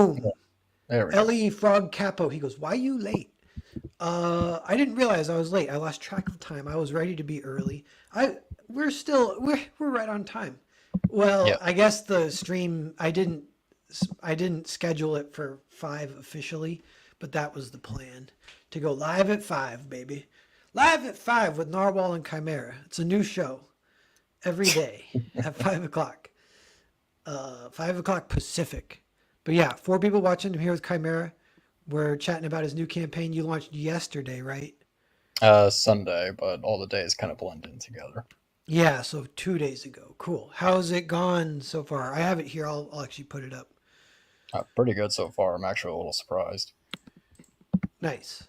Boom. There we go. Ellie Frog Capo. He goes, "Why you late?" I didn't realize I was late. I lost track of time. I was ready to be early. We're right on time. Yeah. Well, I guess the stream I didn't schedule it for 5 officially, but that was the plan to go live at 5, baby. Live at 5 with Narwhal and Chimera. It's a new show every day at 5 o'clock. 5 o'clock Pacific. But yeah, 4 people watching. I'm here with Chimera. We're chatting about his new campaign you launched yesterday, right? Sunday, but all the days kind of blend in together. Yeah, so 2 days ago. Cool. How's it gone so far? I have it here. I'll actually put it up. Pretty good so far. I'm actually a little surprised. Nice.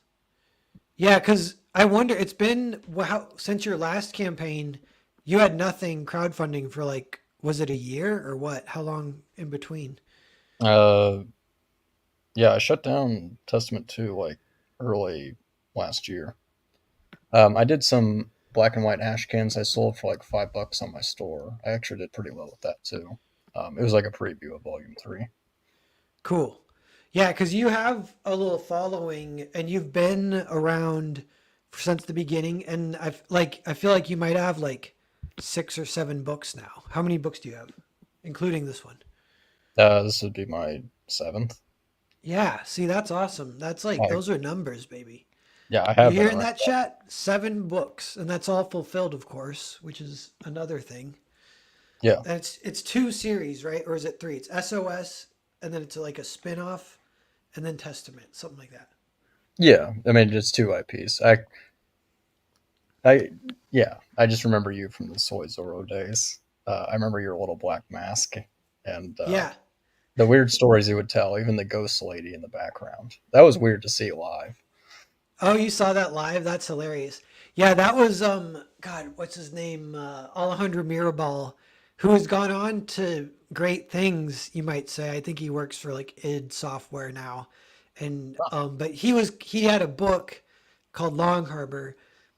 Yeah, because I wonder, it's been, wow, since your last campaign, you had nothing crowdfunding for like, was it a year or what? How long in between? Uh, yeah, I shut down Testament 2 like early last year. I did some black and white ash cans I sold for like $5 on my store. I actually did pretty well with that too. It was like a preview of Volume 3. Cool. Yeah, because you have a little following and you've been around since the beginning. And I feel like you might have like 6 or 7 books now. How many books do you have, including this one? This would be my seventh. Yeah, see, that's awesome. That's like, I, those are numbers, baby. yeah, I You have been hearing around. that, chat? 7 books, and that's all fulfilled, of course, which is another thing. Yeah, And it's 2 series, right? Or is it 3? It's SOS, and then it's like a spin-off, and then Testament, something like that. yeah. I mean, it's two IPs. I, yeah. I just remember you from the Soy Zorro days. I remember your little black mask and Yeah. the weird stories you would tell. Even the ghost lady in the background. That was weird to see live. Oh, you saw that live? That's hilarious. Yeah, that was God, what's his name? Alejandro Mirabal, who has gone on to great things, you might say. I think he works for like id Software now. And but he had a book called Long Harbor,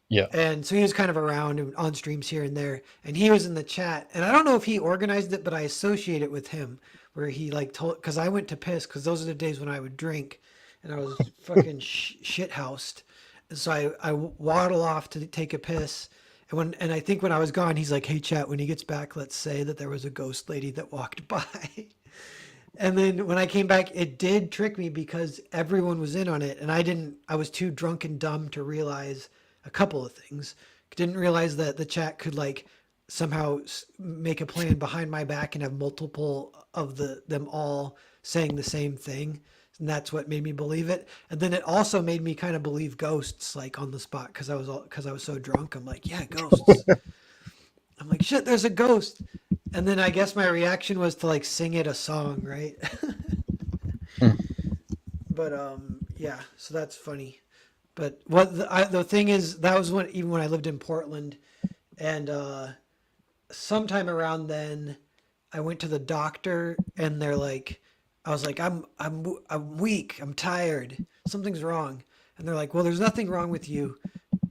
Yeah. and so he was kind of around on streams here and there, and he was in the chat. And I don't know if he organized it, but I associate it with him, where he like told, because I went to piss, because those are the days when I would drink, and I was fucking shit housed, and so I waddle off to take a piss. And I think when I was gone, he's like, "Hey, chat, when he gets back, let's say that there was a ghost lady that walked by." And then when I came back, it did trick me because everyone was in on it, and I didn't. I was too drunk and dumb to realize a couple of things. Didn't realize that the chat could like somehow make a plan behind my back and have multiple of them all saying the same thing, and that's what made me believe it. And then it also made me kind of believe ghosts like on the spot because I was so drunk. I'm like, yeah, ghosts. I'm like, shit, there's a ghost. And then I guess my reaction was to like sing it a song, right? Hmm. But yeah, so that's funny. But the thing is, that was when even when I lived in Portland, and sometime around then, I went to the doctor, and they're like, I was like, I'm weak, I'm tired, something's wrong, and they're like, well, there's nothing wrong with you,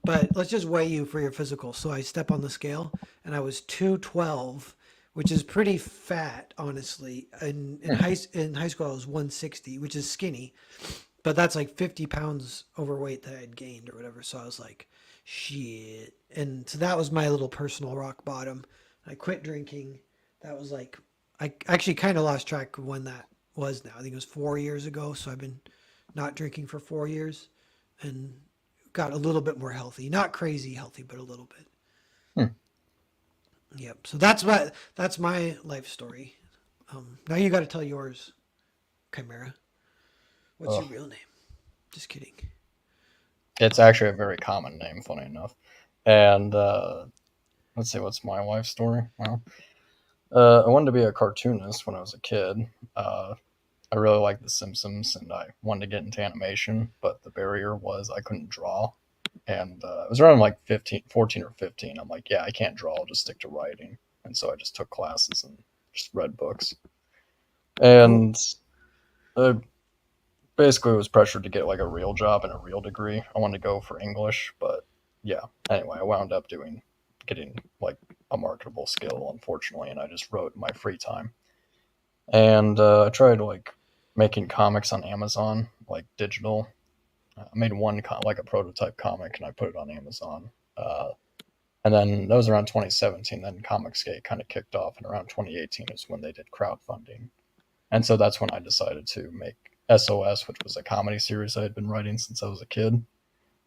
but let's just weigh you for your physical. So I step on the scale, and I was 212, which is pretty fat, honestly. In high school, I was 160, which is skinny, but that's like 50 pounds overweight that I had gained or whatever. So I was like, shit. And so that was my little personal rock bottom. I quit drinking. That was like, I actually kind of lost track of when that was now. I think it was 4 years ago. So I've been not drinking for 4 years and got a little bit more healthy. Not crazy healthy, but a little bit. Hmm. Yep. So that's my life story. Now you got to tell yours, Chimera. What's Ugh. your real name? Just kidding. It's actually a very common name, funny enough. And let's see, what's my life story? Well, I wanted to be a cartoonist when I was a kid. Uh, I really liked The Simpsons, and I wanted to get into animation, but the barrier was I couldn't draw. And it was around like 15, 14 or 15. I'm like, yeah, I can't draw. I'll just stick to writing. And so I just took classes and just read books. Cool. And I basically was pressured to get like a real job and a real degree. I wanted to go for English, but yeah. Anyway, I wound up getting like a marketable skill, unfortunately, and I just wrote in my free time. And I tried like making comics on Amazon, like digital. I made one like a prototype comic, and I put it on Amazon. Uh, and then that was around 2017. Then Comicsgate kind of kicked off, and around 2018 is when they did crowdfunding. And so that's when I decided to make SOS, which was a comedy series I had been writing since I was a kid.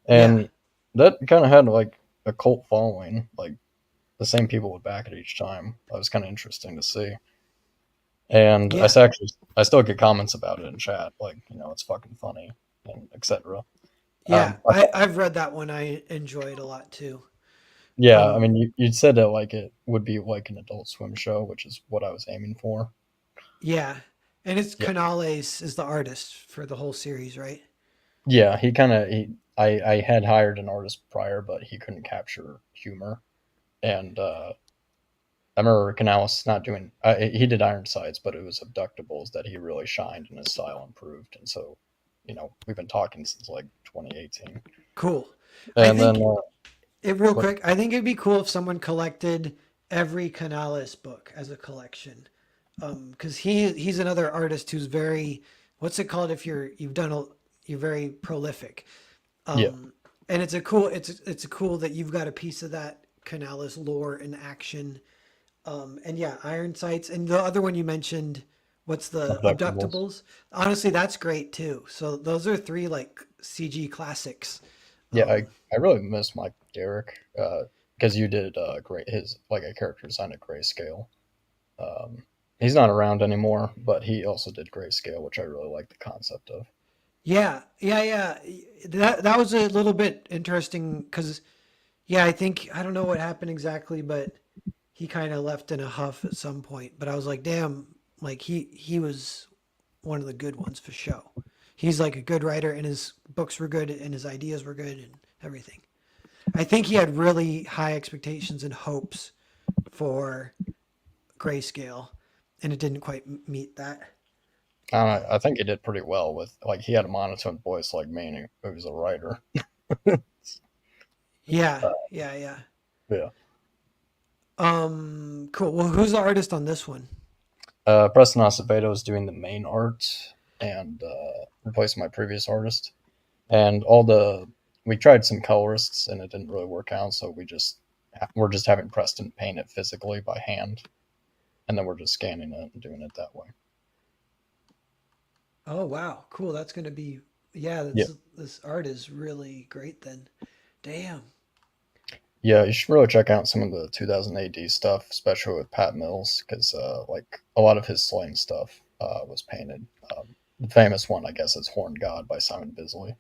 Yeah. And that kind of had like a cult following. Like the same people would back it each time. That was kind of interesting to see. And Yeah. I still get comments about it in chat, like it's fucking funny and etc. Yeah. I thought, I've read that one. I enjoy it a lot too. yeah, I Um, mean, you'd said that like it would be like an Adult Swim show, which is what I was aiming for. yeah. And it's Yeah, Canales is the artist for the whole series, right? yeah, he kind of I had hired an artist prior, but he couldn't capture humor, and I remember Canales not doing. He did Ironsides, but it was Abductables that he really shined and his style improved, and so we've been talking since like 2018, Cool. I and then think it real what? quick. I think it'd be cool if someone collected every Canales book as a collection. Because he's another artist who's very, what's it called if you've done a, you're very prolific. Yeah, Um, and it's a cool that you've got a piece of that Canales lore and action. And yeah, Iron Sights and the other one you mentioned, what's the Abductables. Abductables? Honestly, that's great too. So those are three like CG classics. Yeah, Um, I really miss Mike Derrick because you did great his like a character design at Grayscale. Um, he's not around anymore, but he also did Grayscale, which I really like the concept of. yeah, yeah, yeah. That was a little bit interesting because yeah, I think I don't know what happened exactly, but he kind of left in a huff at some point. But I was like, damn, like he was one of the good ones for show. He's like a good writer, and his books were good, and his ideas were good, and everything. I think he had really high expectations and hopes for Grayscale, and it didn't quite meet that. I think he did pretty well with like he had a monotone voice like me, and he was a writer. Yeah, Uh, yeah, yeah. yeah, Cool. Well, who's the artist on this one? Preston Acevedo is doing the main art and replacing my previous artist. And all the we tried some colorists and it didn't really work out, so we're just having Preston paint it physically by hand, and then we're just scanning it and doing it that way. Oh wow, cool. That's gonna be yeah. Yeah, This art is really great. Then, damn. yeah, you should really check out some of the 2000 AD stuff, especially with Pat Mills, because like a lot of his Slain stuff was painted. The famous one, I guess, is Horn God by Simon Bisley.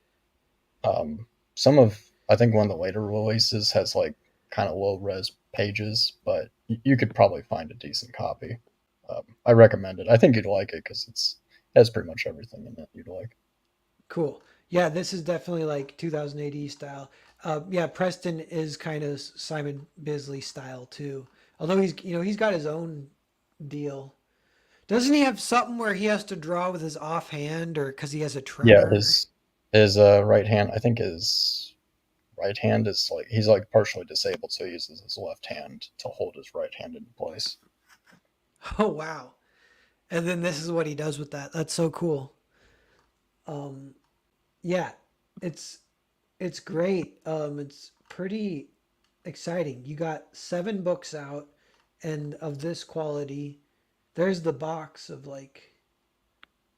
Some of I think one of the later releases has like kind of low res pages, but you could probably find a decent copy. I recommend it. I think you'd like it because it has pretty much everything in it you'd like. Cool. Yeah, this is definitely like 2000 AD style. Yeah, Preston is kind of Simon Bisley style too. Although he's got his own deal. Doesn't he have something where he has to draw with his offhand or because he has a Yeah, tremor? his right hand. I think his right hand is like he's like partially disabled, so he uses his left hand to hold his right hand in place. Oh wow. And then this is what he does with that. That's so cool. Yeah, it's it's great. It's pretty exciting. You got 7 books out, and of this quality. There's the box of like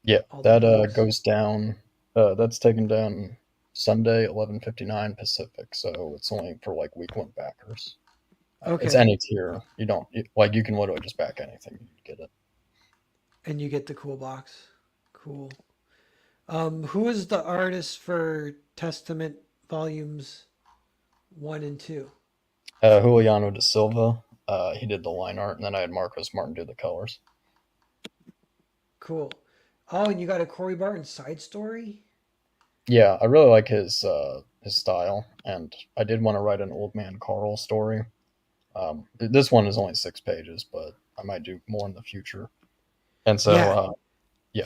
Yeah, all the that books. goes down. That's taken down Sunday 11:59 Pacific, so it's only for like week one backers. It's Okay, any tier. You don't like you can literally just back anything and get it. and you get the cool box. Cool. Who is the artist for Testament volumes 1 and 2? Juliano da Silva, he did the line art, and then I had Marcos Martin do the colors. Cool. Oh, and you got a Corey Barton side story. Yeah, I really like his style, and I did want to write an old man Carl story. This one is only 6 pages, but I might do more in the future. And so, Yeah, yeah,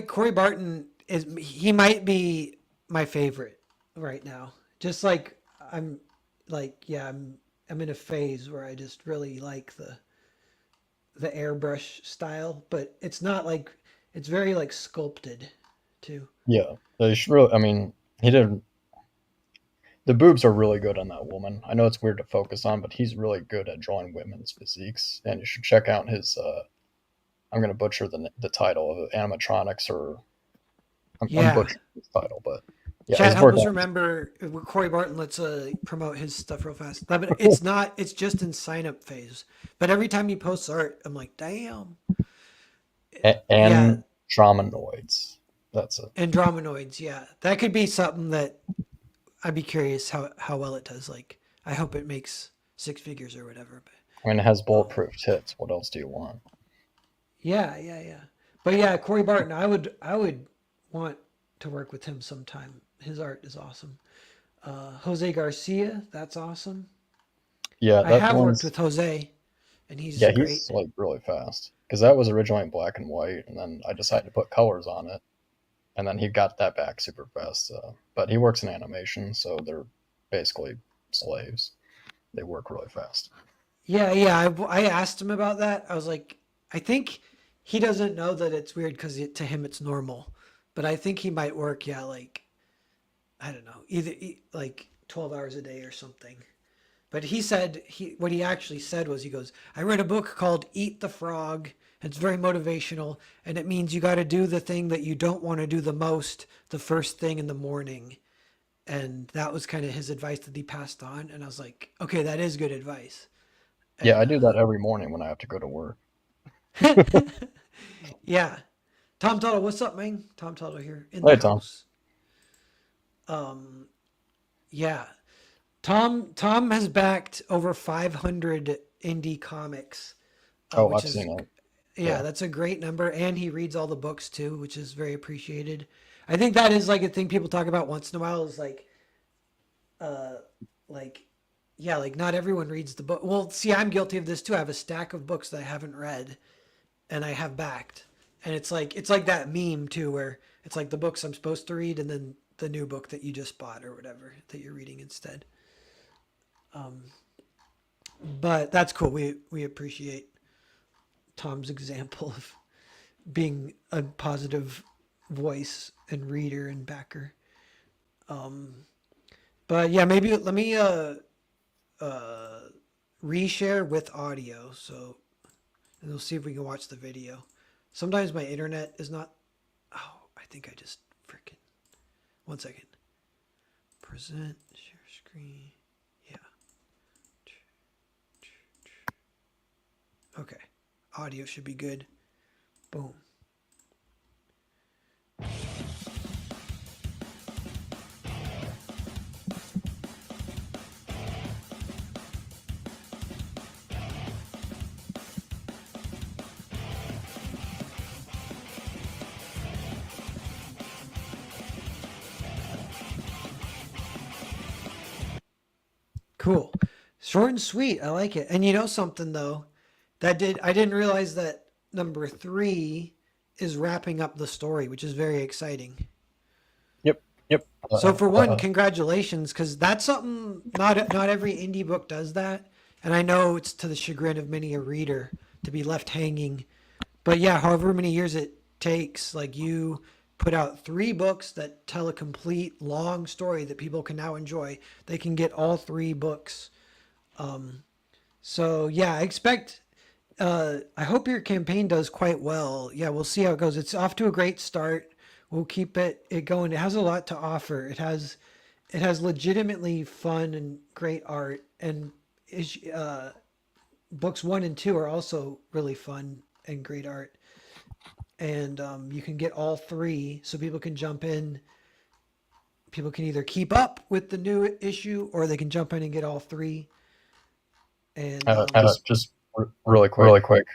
Corey Barton is he might be my favorite right now. Just like I'm like yeah I'm in a phase where I just really like the airbrush style, but it's not like It's very like sculpted too. Yeah, they should really. I mean, he did. The boobs are really good on that woman. I know it's weird to focus on, but he's really good at drawing women's physiques. And you should check out his. I'm going to butcher the title of it, animatronics, or I'm Yeah. butchering his title, but yeah, Chat, his help work us on. remember Corey Barton. Let's promote his stuff real fast. But it's not. It's just in sign up phase. But every time he posts art, I'm like, damn. Yeah, Andromanoids. That's it. Andromanoids. Yeah, that could be something that I'd be curious how well it does. Like, I hope it makes six figures or whatever. I mean, it has But bulletproof tits. What else do you want? yeah, yeah, yeah. But yeah, Corey Barton. I would want to work with him sometime. His art is awesome. Jose Garcia. That's awesome. Yeah, I that have worked one's with Jose, and he's yeah, great. he's like really fast because that was originally in black and white, and then I decided to put colors on it, and then he got that back super fast. But he works in animation, so they're basically slaves. They work really fast. Yeah, yeah. I asked him about that. I was like, I think he doesn't know that it's weird because to him it's normal, but I think he might work. Yeah, like I don't know, either like 12 hours a day or something. But he said what he actually said was he goes, I read a book called Eat the Frog. It's very motivational, and it means you got to do the thing that you don't want to do the most the first thing in the morning. And that was kind of his advice that he passed on. And I was like, okay, that is good advice. Yeah, I And do that every morning when I have to go to work. yeah, Tom Tuttle, what's up, man? Tom Tuttle here in the Hey, Tom. house. Um, yeah, Tom has backed over 500 indie comics, Oh, which I've is seen it. yeah, Yeah. that's a great number, and he reads all the books too, which is very appreciated. I think that is like a thing people talk about once in a while is uh, like yeah, like not everyone reads the book. Well, see, I'm guilty of this too. I have a stack of books that I haven't read, and I have backed. And it's like that meme too, where it's like the books I'm supposed to read and then the new book that you just bought or whatever that you're reading instead. Um, but that's cool. We appreciate Tom's example of being a positive voice and reader and backer. Um, but yeah, maybe let me uh, reshare with audio so and we'll see if we can watch the video. Sometimes my internet is not. Oh, I think I just freaking. One second. Present, share screen. Yeah. Okay. Audio should be good. Boom. Cool. Short and sweet. I like it. And you know something though? I didn't realize that number three is wrapping up the story, which is very exciting. Yep. Yep. So for one, congratulations, because that's something not every indie book does that, and I know it's to the chagrin of many a reader to be left hanging. But yeah, however many years it takes, like you put out three books that tell a complete long story that people can now enjoy. They can get all three books. So yeah, I expect. I hope your campaign does quite well. Yeah, we'll see how it goes. It's off to a great start. We'll keep it going. It has a lot to offer. It has legitimately fun and great art, and books one and two are also really fun and great art. And you can get all three, so people can jump in. People can either keep up with the new issue, or they can jump in and get all three. And Just really quick,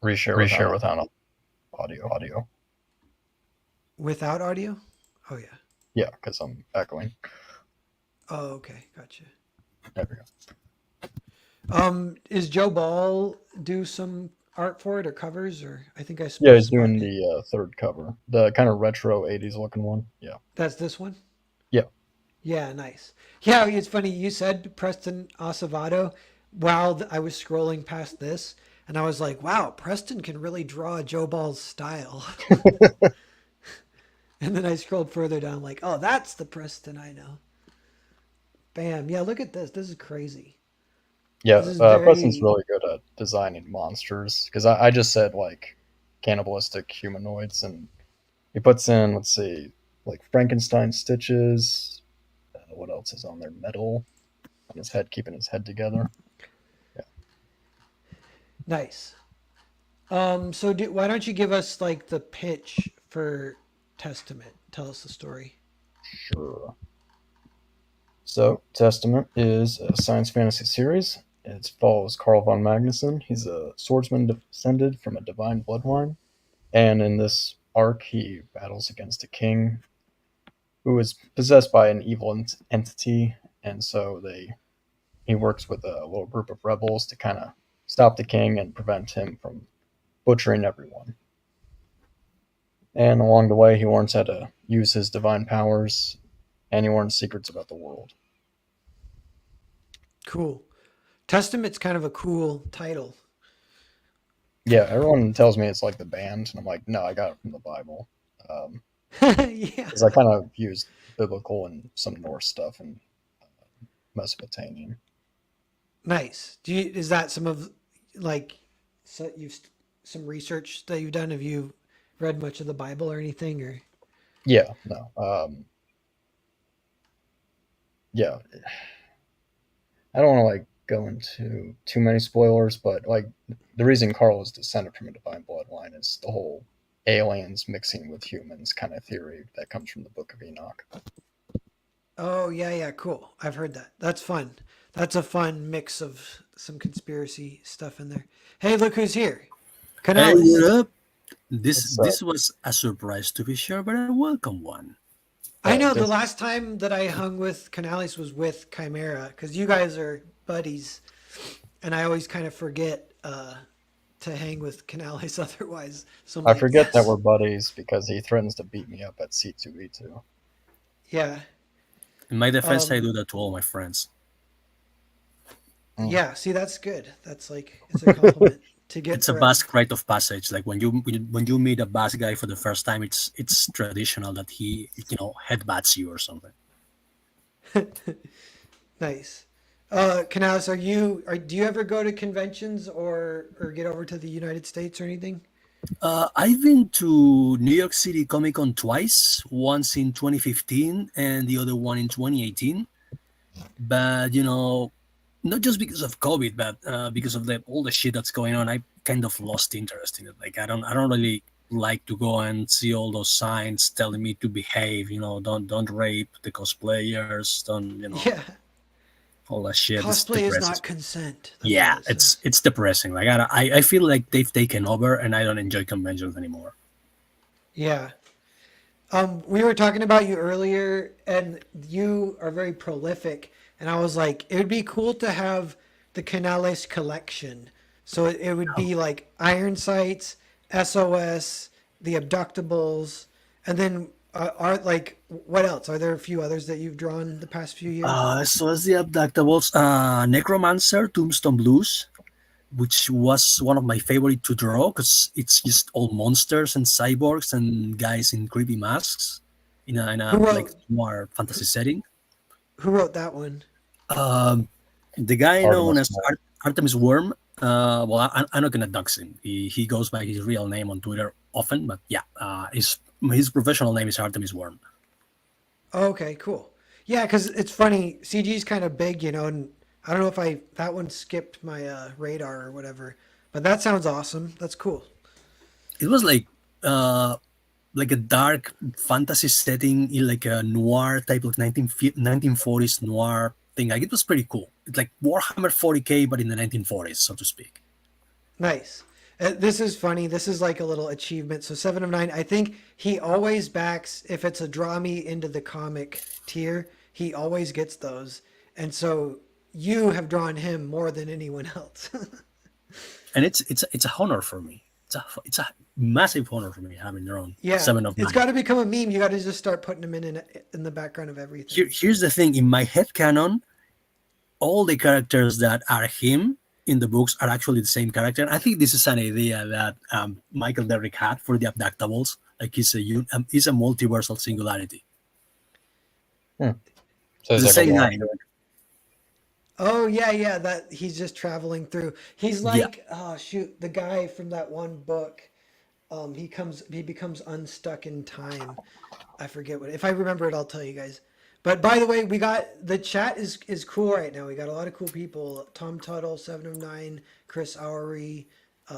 reshare without audio. without audio. Oh yeah. Yeah, because I'm echoing. Oh okay, gotcha. There we go. Is Joe Ball do some art for it or covers or I think I Yeah, he's spot doing the third cover, the kind of retro '80s looking one. Yeah. that's this one. Yeah. Yeah, nice. Yeah, it's funny you said Preston Acevedo while I was scrolling past this. And I was like, wow, Preston can really draw Joe Ball's style. And then I scrolled further down, like, oh, that's the Preston I know. Bam. Yeah, look at this. This is crazy. This Yeah, is Preston's very really good at designing monsters because I just said like cannibalistic humanoids, and he puts in, let's see, like Frankenstein stitches. What else is on there? Metal on his head, keeping his head together. Yeah, nice. Why don't you give us like the pitch for Testament? Tell us the story. sure. So, Testament is a science fantasy series. It follows Carl von Magnuson. He's a swordsman descended from a divine bloodline, and in this arc, he battles against a king who is possessed by an evil entity, and so they he works with a little group of rebels to kind of stop the king and prevent him from butchering everyone. And along the way, he learns how to use his divine powers, and he learns secrets about the world. Cool. Testament's kind of a cool title. Yeah, everyone tells me it's like the band, and I'm like, no, I got it from the Bible. Um, Yeah. because I kind of used biblical and some Norse stuff and Mesopotamian. Nice. Is that some of like so you've some research that you've done? Have you read much of the Bible or anything or Yeah, no, yeah, I don't want to like go into too many spoilers, but like the reason Carl is descended from a divine bloodline is the whole aliens mixing with humans kind of theory that comes from the Book of Enoch. Oh, yeah, yeah, cool. I've heard that. That's fun. That's a fun mix of some conspiracy stuff in there. Hey, look who's here. Hey, Canales. what up? This It's this was a surprise to be sure, but a welcome one. I know the just last time that I hung with Canales was with Chimera because you guys are buddies, and I always kind of forget to hang with Canales otherwise. So I'm I like, forget that yes, we're buddies because he threatens to beat me up at C2E2. yeah, In my defense, I um, do that to all my friends. Mm. yeah. See, that's good. That's like it's a compliment to get It's a from. Basque rite of passage. Like when you meet a Basque guy for the first time, it's traditional that he headbutts you or something. Nice. Canales, do you ever go to conventions or get over to the United States or anything? I've been to New York City Comic Con twice, once in 2015 and the other one in 2018. But not just because of COVID, but because of all the shit that's going on, I kind of lost interest in it. Like I don't really like to go and see all those signs telling me to behave. Don't rape the cosplayers. Don't Yeah, all that shit. It's cosplay is depressing. not consent. That's what Yeah, it it's says. it's depressing. Like I feel like they've taken over, and I don't enjoy conventions anymore. Yeah. We were talking about you earlier, and you are very prolific. And I was like, it would be cool to have the Canales collection. So it would be like Iron Sights, SOS, the Abductables, and then are like what else? Are there a few others that you've drawn the past few years? So as the Abductables, Necromancer, Tombstone Blues, which was one of my favorite to draw because it's just all monsters and cyborgs and guys in creepy masks in a Who like wrote more fantasy setting. who wrote that one? Um, the guy known Artemis as Fowl. Artemis Worm. Well, I'm not gonna dox him. He goes by his real name on Twitter often, but yeah, his professional name is Artemis Worm. Oh, okay, cool. Yeah, because it's funny. CG is kind of big, and I don't know if that one skipped my radar or whatever. But that sounds awesome. That's cool. It was like a dark fantasy setting in like a noir type of 1940s noir thing. Like it was pretty cool. It's like Warhammer 40K, but in the 1940s, so to speak. Nice. This is funny. This is like a little achievement. So 7 of 9. I think he always backs if it's a draw me into the comic tier. He always gets those, and so you have drawn him more than anyone else. And it's a honor for me. It's a massive honor for me having drawn Yeah, seven of it's nine. got to become a meme. You got to just start putting them in the background of everything. Here's the thing: in my head canon, all the characters that are him in the books are actually the same character. I think this is an idea that Michael Derrick had for the Abductables. Like he's a multiversal singularity. Hmm. So It's he's the like a same guy. launcher. Oh yeah, yeah. That he's just traveling through. He's Yeah, like, oh shoot, the guy from that one book. He becomes unstuck in time. I forget what. If I remember it, I'll tell you guys. But by the way, we got the chat is cool right now. We got a lot of cool people. Tom Tuttle, 709, Chris Oury.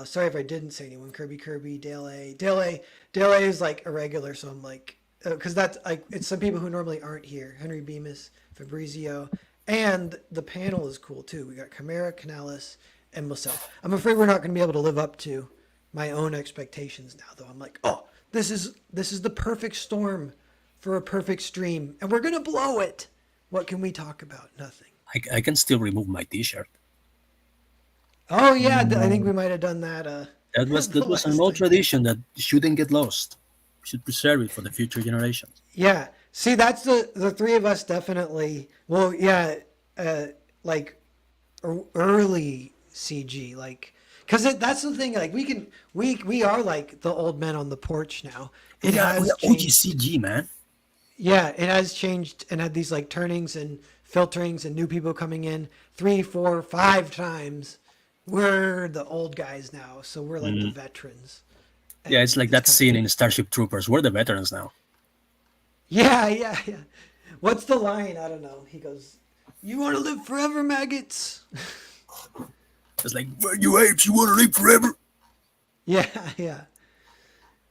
Sorry if I didn't say anyone. Kirby, Dale A. Dale A is like a regular, so I'm like, because that's like it's some people who normally aren't here. Henry Bemis, Fabrizio, and the panel is cool too. We got Chimera, Canales, and myself. I'm afraid we're not going to be able to live up to my own expectations now, though. I'm like, oh, this is the perfect storm for a perfect stream, and we're gonna blow it. What can we talk about? Nothing. I can still remove my T-shirt. Oh yeah, I think we might have done that. That The was an last old time. tradition that shouldn't get lost. We should preserve it for the future generations. Yeah. See, that's the three of us definitely. Well, yeah, uh, like early CG, like because that's the thing. Like we are like the old men on the porch now. It We has are changed. OGCG, man. Yeah, it has changed and had these like turnings and filterings and new people coming in three, four, five times. We're the old guys now, so we're like the Mhm. veterans, Yeah, it's and like it's that kind of scene in Starship Troopers. We're the veterans now. yeah, yeah, yeah. What's the line? I don't know. He goes, "You want to live forever, maggots." It's like, you apes, you want to live forever? Yeah, yeah,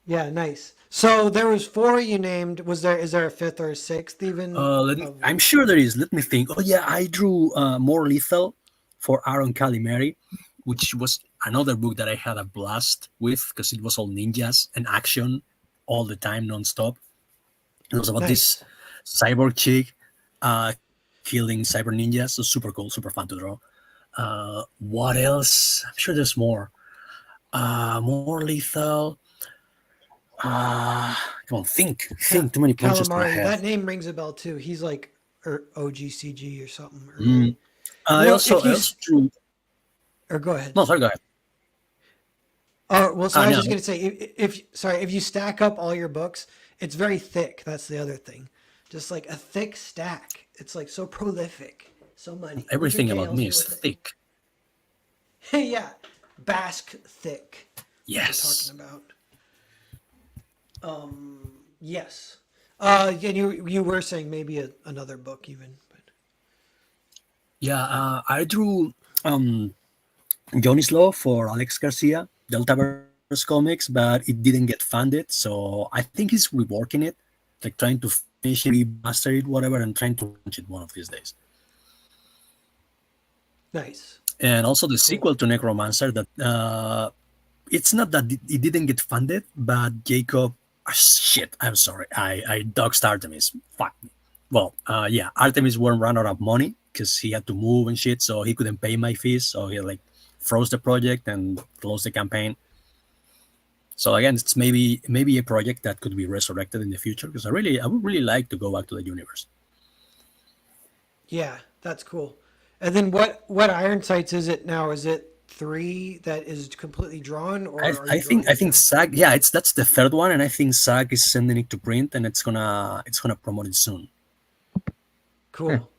yeah. Nice. So there was four you named. Was there? Is there a fifth or a sixth even? Of I'm sure there is. Let me think. Oh yeah, I drew More Lethal for Aaron Calimeri, which was another book that I had a blast with because it was all ninjas and action all the time, nonstop. It was about this nice. cyborg chick killing cyber ninjas. So super cool, super fun to draw. What else? I'm sure there's more. More Lethal. Come on, think. Too many punches to my Calamari. head. That name rings a bell too. He's like OGCG or something Mm. early. Well, if I you also drew. or go ahead. No, sorry, go ahead. Oh well, so I was No, just gonna say if sorry if you stack up all your books, it's very thick. That's the other thing. Just like a thick stack. It's like so prolific, so money. everything 100K about me is elsewhere with thick. it. Yeah, Basque thick. What we're Yes. talking about. Yes. And you were saying maybe another book even, but Yeah, I drew Johnny's Law for Alex Garcia, Deltaverse Comics, but it didn't get funded. So I think he's reworking it, like trying to finish it, remaster it, whatever, and trying to launch it one of these days. nice. And also the Cool. sequel to Necromancer that it's not that it didn't get funded, but Jacob, shit, I'm sorry, I doxed Artemis. Fuck me. Well, yeah, Artemis won't run out of money because he had to move and shit, so he couldn't pay my fees. So he like froze the project and closed the campaign. So again, it's maybe a project that could be resurrected in the future because I would really like to go back to the universe. Yeah, that's cool. And then what Iron Sights is it now? Is it three that is completely drawn, or are you drawing I it think now? SAG, yeah, it's that's the third one, and I think SAG is sending it to print, and it's gonna promote it soon. Hmm. Cool.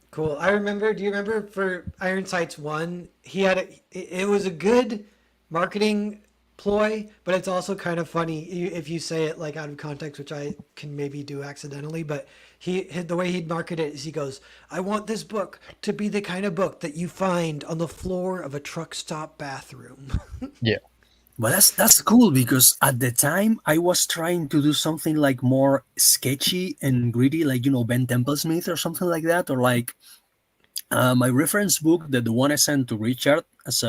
Cool. I remember. Do you remember for Iron Sights one? He had it was a good marketing ploy, but it's also kind of funny if you say it like out of context, which I can maybe do accidentally. But the way he'd market it is he goes, "I want this book to be the kind of book that you find on the floor of a truck stop bathroom." Yeah. But that's cool because at the time I was trying to do something like more sketchy and gritty, like Ben Templesmith or something like that, or like my reference book, the one I sent to Richard as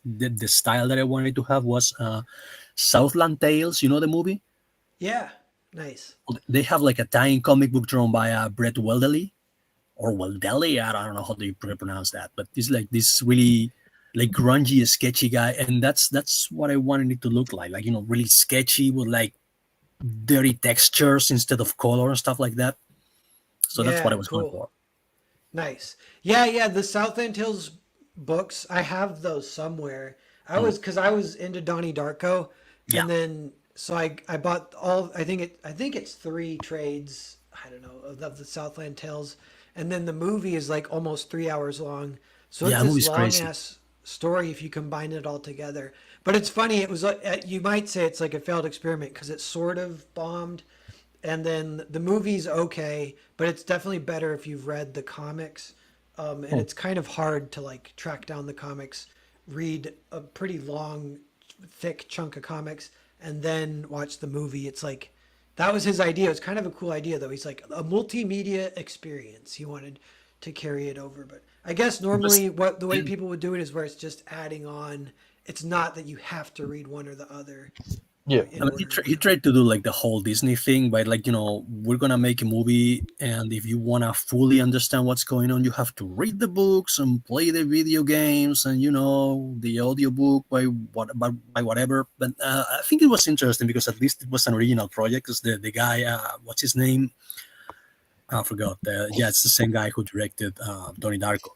the style that I wanted to have was Southland Tales. You know the movie? Yeah. Nice. They have like a tiny comic book drawn by Brett Weldeley or Weldeley. I don't know how do you pronounce that, but it's like this really like grungy, sketchy guy, and that's what I wanted it to look like really sketchy with like dirty textures instead of color and stuff like that. So that's what I Yeah. was going Cool. for. Nice. Yeah. Yeah. The Southland Hills books. I have those somewhere. Mm. Because I was into Donnie Darko, Yeah, and then so I bought all. I think it's three trades. I don't know of the Southland Tales, and then the movie is like almost 3 hours long. So yeah, it's that this movie's long crazy. ass story if you combine it all together. But it's funny. It was you might say it's like a failed experiment because it sort of bombed, and then the movie's okay, but it's definitely better if you've read the comics. And Hmm. it's kind of hard to like track down the comics, read a pretty long, thick chunk of comics, and then watch the movie. It's like that was his idea. It's kind of a cool idea though. He's like a multimedia experience. He wanted to carry it over, but I guess It was, normally what the way yeah. people would do it is where it's just adding on. It's not that you have to read one or the other Yeah. in I mean, order. he tried to do like the whole Disney thing, but like, we're gonna make a movie, and if you wanna fully understand what's going on, you have to read the books and play the video games, and the audiobook by whatever. But I think it was interesting because at least it was an original project. Because the guy, what's his name? I forgot. Yeah, it's the same guy who directed Donnie Darko.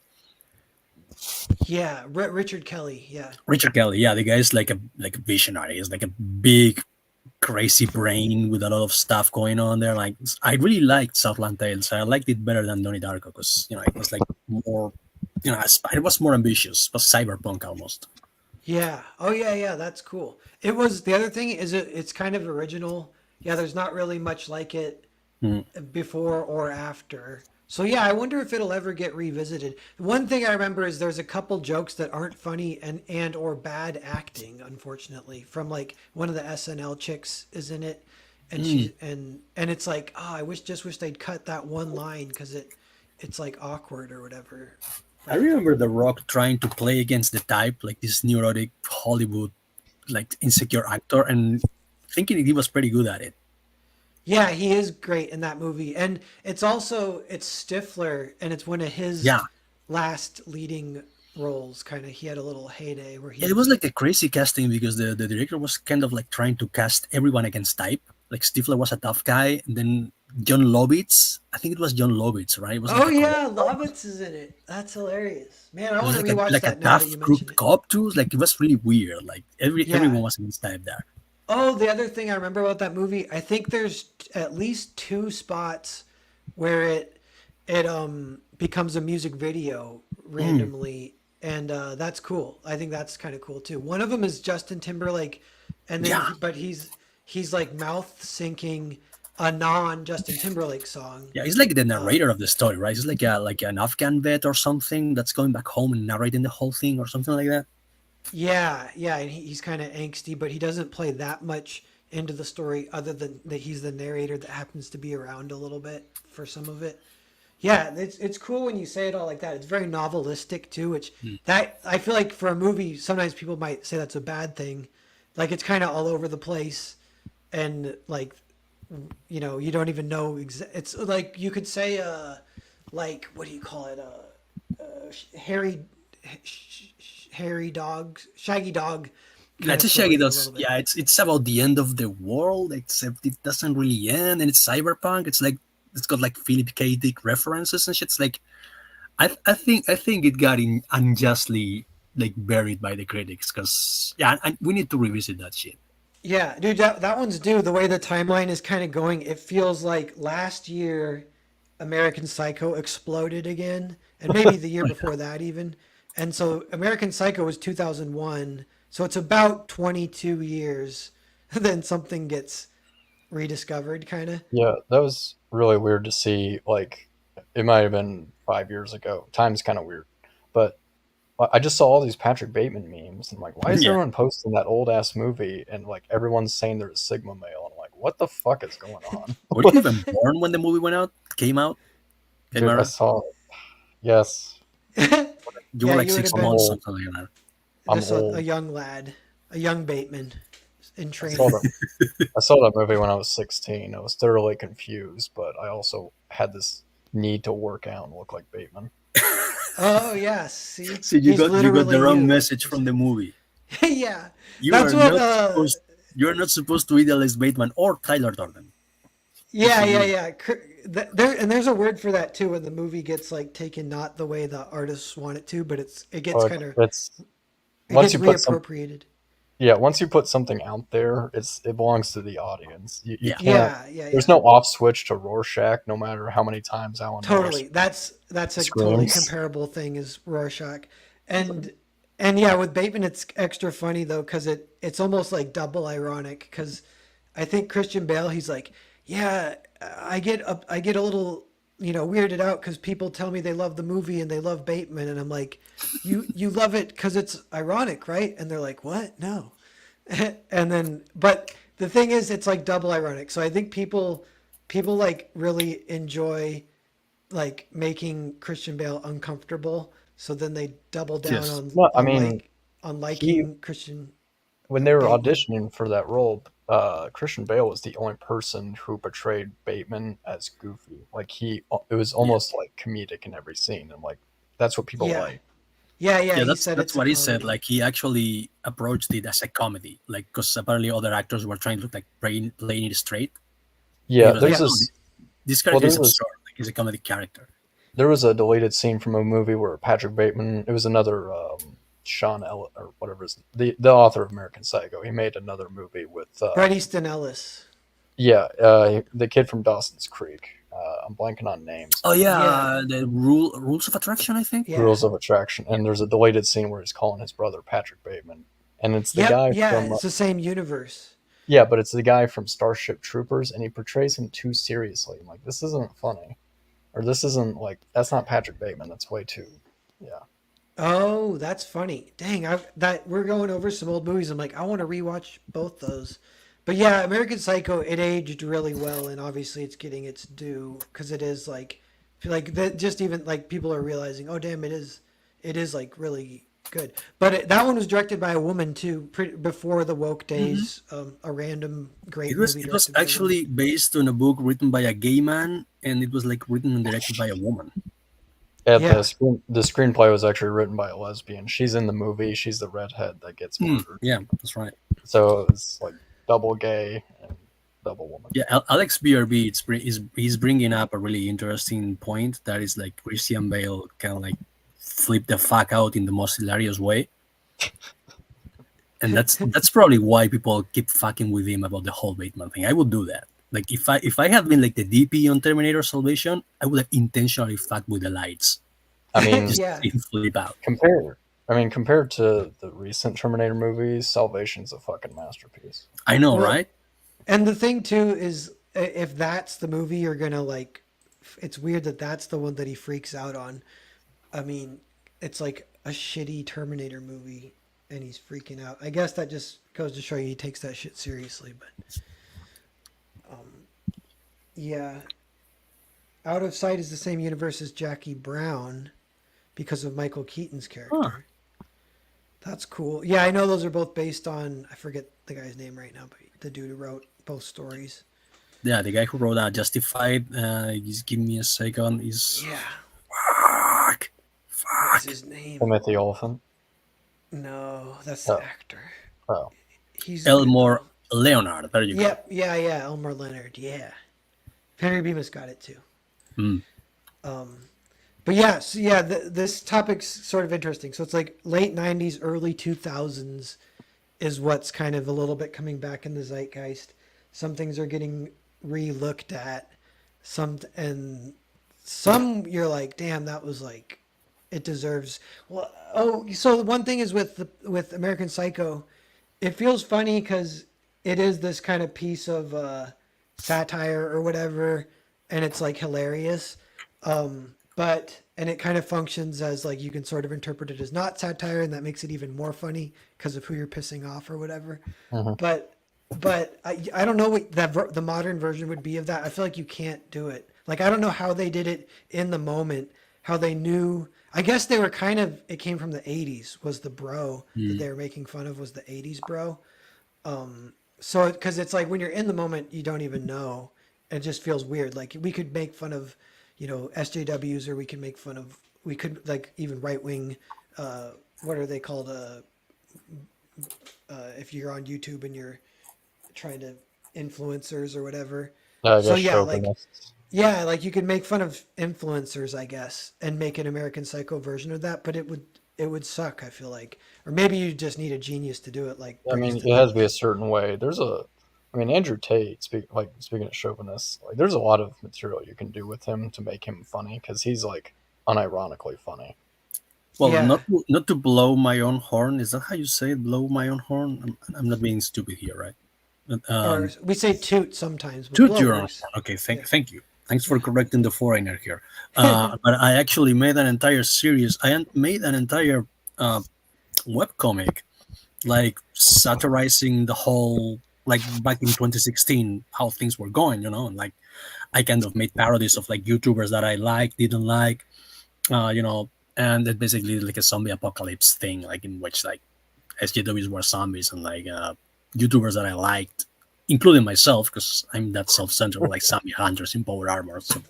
Yeah, Richard Kelly. Yeah. Richard Kelly, yeah, the guy is like a visionary. He's like a big crazy brain with a lot of stuff going on there. Like I really liked Southland Tales. I liked it better than Donnie Darko because it was like more, it was more ambitious. It was cyberpunk almost. Yeah. Oh yeah, yeah, that's cool. It was the other thing is it's kind of original. Yeah, there's not really much like it Mm. before or after. So yeah, I wonder if it'll ever get revisited. One thing I remember is there's a couple jokes that aren't funny and or bad acting, unfortunately, from like one of the SNL chicks is in it, and Mm. it's like, oh, I wish they'd cut that one line because it's like awkward or whatever. I But remember The Rock trying to play against the type, like this neurotic Hollywood, like insecure actor, and thinking he was pretty good at it. yeah, he is great in that movie, and it's Stifler, and it's one of his Yeah, last leading roles. Kind of, he had a little heyday where yeah, it he. was like a crazy casting because the director was kind of like trying to cast everyone against type. Like Stifler was a tough guy, and then John Lovitz, I think it was John Lovitz, right? It was like Oh a yeah, collector. Lovitz is in it. That's hilarious, man. I It was want to like a rewatch like a that now that you tough, mention crooked it. cop too. Like it was really weird. Like Yeah. everyone was against type there. Oh, the other thing I remember about that movie, I think there's at least two spots where it becomes a music video Mm, randomly, and that's cool. I think that's kind of cool too. One of them is Justin Timberlake, and then yeah, but he's like mouth syncing a non Justin Timberlake song. yeah. He's like the Uh, narrator of the story, right? He's like an Afghan vet or something that's going back home and narrating the whole thing or something like that. yeah, yeah, and he's kind of angsty, but he doesn't play that much into the story other than that he's the narrator that happens to be around a little bit for some of it. Yeah, it's cool when you say it all like that. It's very novelistic too, which Mm. that I feel like for a movie, sometimes people might say that's a bad thing. Like it's kind of all over the place, and like you don't even know. It's like you could say, like what do you call it? Hairy, hairy dog, shaggy dog, Yeah, kind it's of a Shaggy story a does. little bit. Yeah, it's about the end of the world, except it doesn't really end, and it's cyberpunk. It's like it's got like Philip K. Dick references and shit. It's like I think it got unjustly like buried by the critics because yeah, and we need to revisit that shit. Yeah, dude, that one's due. The way the timeline is kind of going, it feels like last year American Psycho exploded again, and maybe the year before that even. And so American Psycho was 2001, so it's about 22 years. Then something gets rediscovered, kind of. Yeah, that was really weird to see. Like, it might have been 5 years ago. Time's kind of weird, but I just saw all these Patrick Bateman memes. And I'm like, why is Yeah, everyone posting that old ass movie? And like everyone's saying they're a Sigma male. And I'm like, what the fuck is going on? were you even born when the movie came out, Dude, I Chimera? saw. Yes, You were Yeah, like you would six have I'm been months, old. something like that. I'm just a old. young lad, a young Bateman in I saw training. that. I saw that movie when I was 16. I was thoroughly confused, but I also had this need to work out and look like Bateman. Oh yeah, see, See, he's you got the literally wrong you. message from the movie. Yeah, You that's are what. not supposed. You are not supposed to idealize Bateman or Tyler Durden. Good Yeah, for yeah, you. yeah. There and there's a word for that too when the movie gets like taken not the way the artists want it to, but it gets But kind of it's it once gets you put some reappropriated. yeah, once you put something out there, it belongs to the audience. You Yeah. can't. Yeah, yeah, There's yeah. no off switch to Rorschach, no matter how many times Alan Moore Totally. That's a totally screams. comparable thing as Rorschach. And and yeah, with Bateman it's extra funny though cuz it's almost like double ironic cuz I think Christian Bale he's like, "Yeah, I get a little, weirded out cuz people tell me they love the movie and they love Bateman." And I'm like, "You love it cuz it's ironic, right?" And they're like, "What? No." And then but the thing is it's like double ironic. So I think people like really enjoy like making Christian Bale uncomfortable. So then they double down Yes. No, I on mean like on he liking Christian when they were Bateman. auditioning for that role, Christian Bale was the only person who portrayed Bateman as goofy. Like it was Yeah. almost like comedic in every scene, and like that's what people Yeah, like. yeah, yeah. Yeah, He that's said that's it's a what he said. comedy. Like he actually approached it as a comedy, like because apparently other actors were trying to like playing it straight, and he Yeah, was like, there's Yeah, "No, this. this Well, character is absurd. Like he's a comedy character." there was a deleted scene from a movie where Patrick Bateman. It was another Sean Ellis or whatever is the author of American Psycho. He made another movie with Bret Easton Ellis. yeah, the kid from Dawson's Creek. I'm blanking on names. Oh Yeah, yeah, the rules of attraction, I think. yeah. Rules of Attraction, and there's a deleted scene where he's calling his brother Patrick Bateman, and it's the Yep, guy yeah. from It's the same universe. yeah, but it's the guy from Starship Troopers, and he portrays him too seriously. I'm like, this isn't funny, or this isn't like that's not Patrick Bateman. That's way too yeah. Oh, that's funny. Dang, that we're going over some old movies. I'm like, I want to rewatch both those. But yeah, American Psycho, it aged really well, and obviously it's getting its due because it is like that. Just even like people are realizing, oh damn, it is like really good. But that one was directed by a woman too, before the woke Hmm. days. A random It great was movie it was directed by a woman. actually based on a book written by a gay man, and it was like written and directed by a woman. At Yeah, the screenplay was actually written by a lesbian. She's in the movie. She's the redhead that gets Hmm. murdered. Yeah, that's right. So it's like double gay and double woman. Yeah, Alex BRB he's bringing up a really interesting point that is like Christian Bale kind of like flip the fuck out in the most hilarious way, and that's probably why people keep fucking with him about the whole Bateman thing. I would do that. Like if I had been like the DP on Terminator Salvation, I would have intentionally fucked with the lights I mean, just to yeah. see him flip out. compared to the recent Terminator movies, Salvation's a fucking masterpiece. I know, Well, right? and the thing too is, if that's the movie you're gonna like, it's weird that that's the one that he freaks out on. I mean, it's like a shitty Terminator movie, and he's freaking out. I guess that just goes to show you he takes that shit seriously. But yeah, Out of Sight is the same universe as Jackie Brown because of Michael Keaton's Huh. character. That's cool. Yeah, I know those are both based on, I forget the guy's name right now, but the dude who wrote both stories. Yeah, the guy who wrote Justified. Just give me a second. Is Yeah. fuck, What was fuck. his name? Timothy Olyphant. No, that's the Oh, actor. oh. He's good Elmore though. Leonard. There you go. Yep. Yeah. Yeah. Elmer Leonard. Yeah. Henry Bemis got it too. Mm. Um, but yeah. So yeah, this topic's sort of interesting. So it's like late '90s, early 2000s is what's kind of a little bit coming back in the zeitgeist. Some things are getting re-looked at. Some you're like, damn, that was like, it deserves. Well, oh, so the one thing is with American Psycho, it feels funny because it is this kind of piece of satire or whatever, and it's like hilarious. But and it kind of functions as like you can sort of interpret it as not satire, and that makes it even more funny because of who you're pissing off or whatever. Mhm. But I don't know what the modern version would be of that. I feel like you can't do it. Like I don't know how they did it in the moment. How they knew. I guess they were kind of. It came from the '80s. Was the bro that Mm. they were making fun of? Was the '80s bro? So because it's like when you're in the moment, you don't even know. It just feels weird. Like we could make fun of, SJWs, or we could make fun of. We could like even right wing. What are they called? If you're on YouTube and you're trying to influencers or whatever. I So guess yeah, like chauvinists. yeah, like you could make fun of influencers, I guess, and make an American Psycho version of that, but it would suck, I feel like. Or maybe you just need a genius to do it like I Briggs mean, did it that has to be a with. certain way. I mean, Andrew Tate. Speaking of chauvinists, like there's a lot of material you can do with him to make him funny because he's like unironically funny. Well, Yeah. not to blow my own horn. Is that how you say it? Blow my own horn. I'm not being stupid here, right? But, Or we say toot sometimes, but toot blow your own works. horn. Okay, Yeah. thank you. Thanks for Yeah. correcting the foreigner here. But I actually made an entire series. Made an entire uh, webcomic, like satirizing the whole, like back in 2016, how things were going, and like I kind of made parodies of like YouTubers that I like, didn't like, uh, you know, and it basically like a zombie apocalypse thing, like in which like SJWs were zombies and like YouTubers that I liked, including myself, because I'm that self-centered, like zombie hunters in power armor. So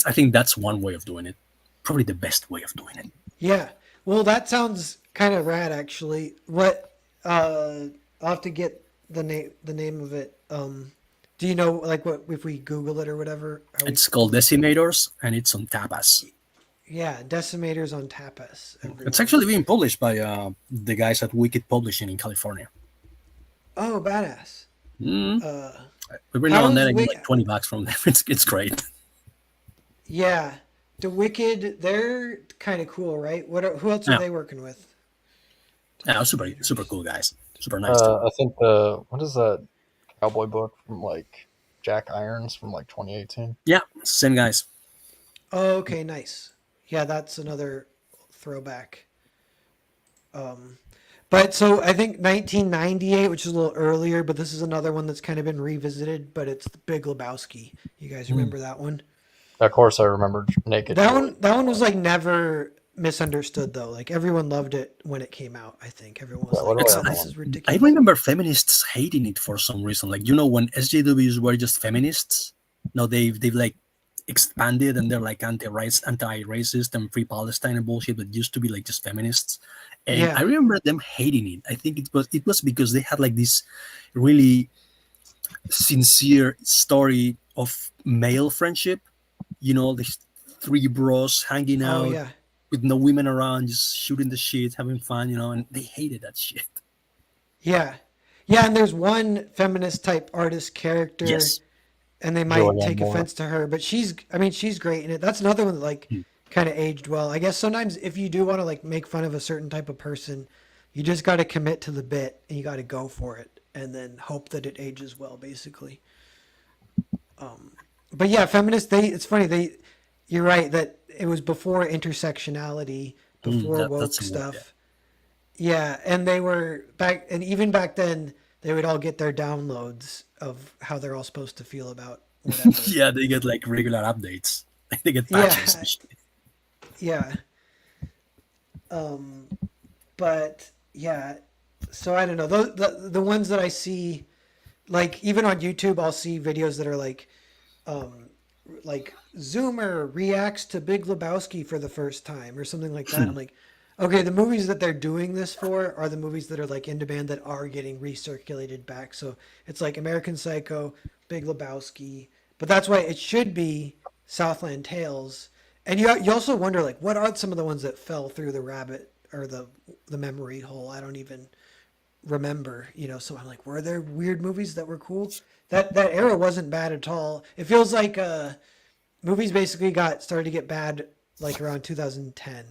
I think that's one way of doing it, probably the best way of doing it. Yeah. Well, that sounds kind of rad, actually. What? I'll have to get the name of it. Do you know like what if we Google it or whatever? How we It's called spell it? Decimators, and it's on Tapas. Yeah, Decimators on Tapas, It's everyone. actually being published by the guys at Wicked Publishing in California. Oh, badass. Mm. Uh, Every now and then how's I get Wick? like $20 from them. It's great. Yeah, the Wicked. They're kind of cool, right? Who else are Yeah, they working with? yeah, super super Decimators. cool guys, super nice too. I think the what is that cowboy book from like Jack Irons from like 2018? Yeah, same guys. Oh, okay, nice. Yeah, that's another throwback. Um, but so I think 1998, which is a little earlier, but this is another one that's kind of been revisited. But it's the Big Lebowski. You guys Mm. remember that one? Of course, I remember Naked That Julie. one, that one was like never misunderstood though. Like everyone loved it when it came out. I think everyone was Yeah, what like, do I It's "Wow, have I, this on? is I ridiculous." remember feminists hating it for some reason. Like when SJWs were just feminists. No, they've like expanded and they're like anti-racist and free Palestine and bullshit, but used to be like just feminists. And I Yeah, remember them hating it. I think it was because they had like this really sincere story of male friendship. These three bros hanging oh out yeah, with no women around, just shooting the shit, having fun, and they hated that shit. yeah, yeah. And there's one feminist type artist character, Yes. and they might Julianne take Moore. offense to her, but I mean, she's great in it. That's another one that like Hmm. kind of aged well. I guess sometimes if you do want to like make fun of a certain type of person, you just got to commit to the bit and you got to go for it, and then hope that it ages well, basically. But yeah, feminists. It's funny. You're right that it was before intersectionality, before That's woke a word, yeah. stuff. Yeah, and they were back, and even back then, they would all get their downloads of how they're all supposed to feel about whatever. Yeah, they get like regular updates. They get patches and Yeah, shit. yeah. Um, but yeah, so I don't know. The ones that I see, like even on YouTube, I'll see videos that are um, like Zoomer reacts to Big Lebowski for the first time or something like that. I'm like, okay, the movies that they're doing this for are the movies that are like in demand that are getting recirculated back. So it's like American Psycho, Big Lebowski, but that's why it should be Southland Tales. And you also wonder like what are some of the ones that fell through the rabbit or the memory hole? I don't even remember, so I'm like, were there weird movies that were cool? That era wasn't bad at all. It feels like movies basically got started to get bad like around 2010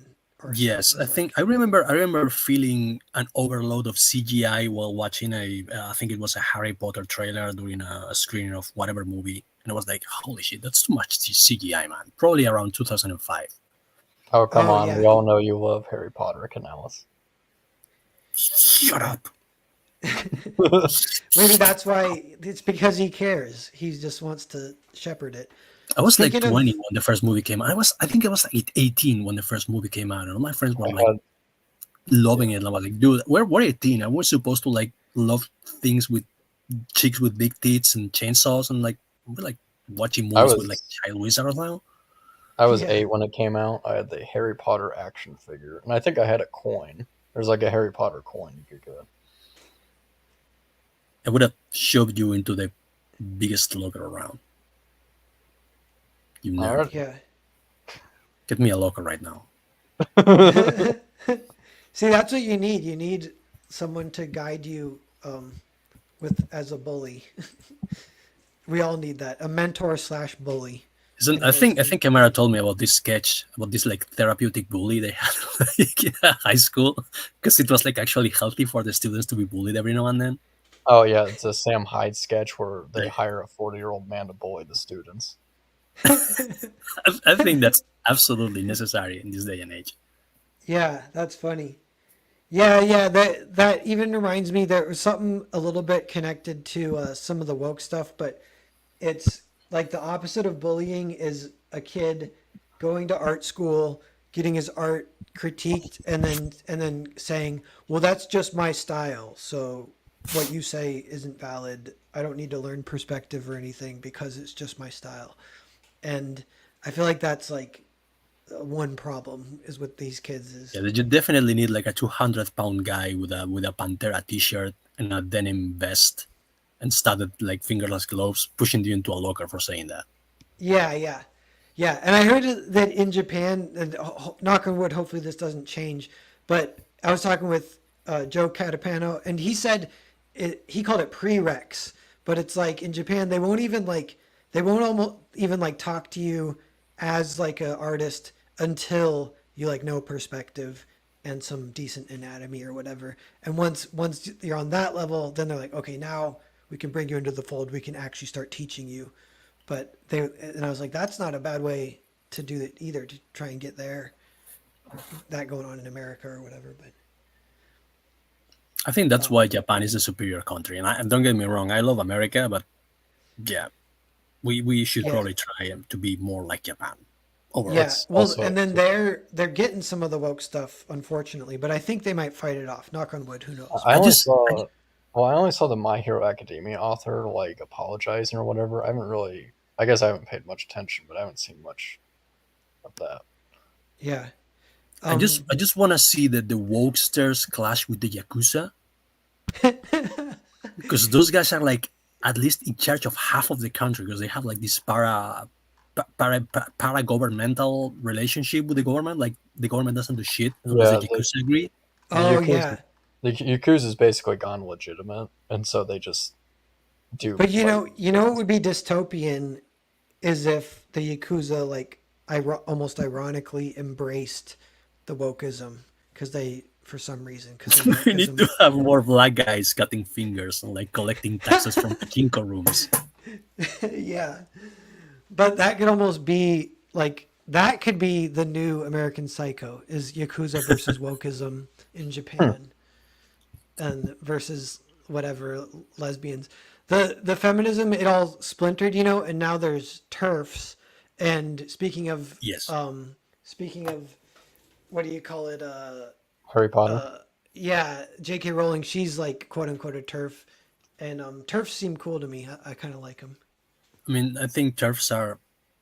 or so. Yes, Is like, I remember feeling an overload of CGI while watching I think it was a Harry Potter trailer during a screening of whatever movie, and I was like, holy shit, that's too much CGI, man. Probably around 2005. Oh, come oh on. yeah, We all know you love Harry Potter, Canales. Shut up. maybe that's why it's because he cares. He just wants to shepherd it. I was like Speaking 20 of, when the first movie came out. I think I was like 18 when the first movie came out, and all my friends were I like had, loving yeah. it. And I was like, dude, we're 18. I was supposed to like love things with chicks with big tits and chainsaws, and like we're like watching I movies with like was child wizards now. I was yeah, 8 when it came out. I had the Harry Potter action figure, and I think I had a coin. There's like a Harry Potter coin you could get. I would have shoved you into the biggest locker around. You All nerd. right. Yeah. Get me a locker right now. See, that's what you need. You need someone to guide you with as a bully. We all need that. A mentor slash bully Isn't in I person. think Chimera told me about this sketch about this like therapeutic bully they had like in high school because it was like actually healthy for the students to be bullied every now and then. Oh yeah, it's a Sam Hyde sketch where they Like, hire a 40-year-old man to bully the students. I think that's absolutely necessary in this day and age. Yeah, that's funny. Yeah, yeah. That even reminds me there was something a little bit connected to some of the woke stuff, but it's like the opposite of bullying is a kid going to art school, getting his art critiqued, and then saying, "Well, that's just my style. So what you say isn't valid. I don't need to learn perspective or anything because it's just my style." And I feel like that's like one problem is with these kids is Yeah, you definitely need like a 200-pound guy with a Pantera T-shirt and a denim vest and studded like fingerless gloves pushing you into a locker for saying that. yeah, yeah, yeah. And I heard that in Japan, and knock on wood, hopefully this doesn't change. But I was talking with Joe Catapano, and he said he called it prereqs, but it's like in Japan they won't even like they won't almost even like talk to you as like an artist until you like know perspective and some decent anatomy or whatever. And once you're on that level, then they're like, okay, now we can bring you into the fold. We can actually start teaching you. But they and I was like, that's not a bad way to do it either to try and get there that going on in America or whatever. But I think that's um, why Japan is the superior country. And don't get me wrong, I love America, but yeah, we should yeah, probably try to be more like Japan overall. yeah. It's Well, also and then they're getting some of the woke stuff, unfortunately. But I think they might fight it off. Knock on wood. Who knows? I I only just saw well, I only saw the My Hero Academia author like apologizing or whatever. I haven't really I guess I haven't paid much attention, but I haven't seen much of that. Yeah. I just Um. I just want to see that the wokesters clash with the yakuza because those guys are like at least in charge of half of the country because they have like this para governmental relationship with the government. Like the government doesn't do shit unless the Yeah, yakuza agree. the Oh Yakuza yeah. the Yakuza's basically gone legitimate, and so they just do But like what would be dystopian is if the yakuza like almost ironically embraced the wokeism because they for some reason because the We need to wokeism. have more black guys cutting fingers and like collecting taxes from pachinko rooms. Yeah. But that could almost be like that could be the new American Psycho is Yakuza versus wokeism in hmm, Japan and versus whatever lesbians. The feminism it all splintered, and now there's turfs. And Yes. speaking of what do you call it? Harry Potter. Yeah, J.K. Rowling, she's like quote unquote a turf, and turfs seem cool to me. I kind of like them. I mean, I think turfs are,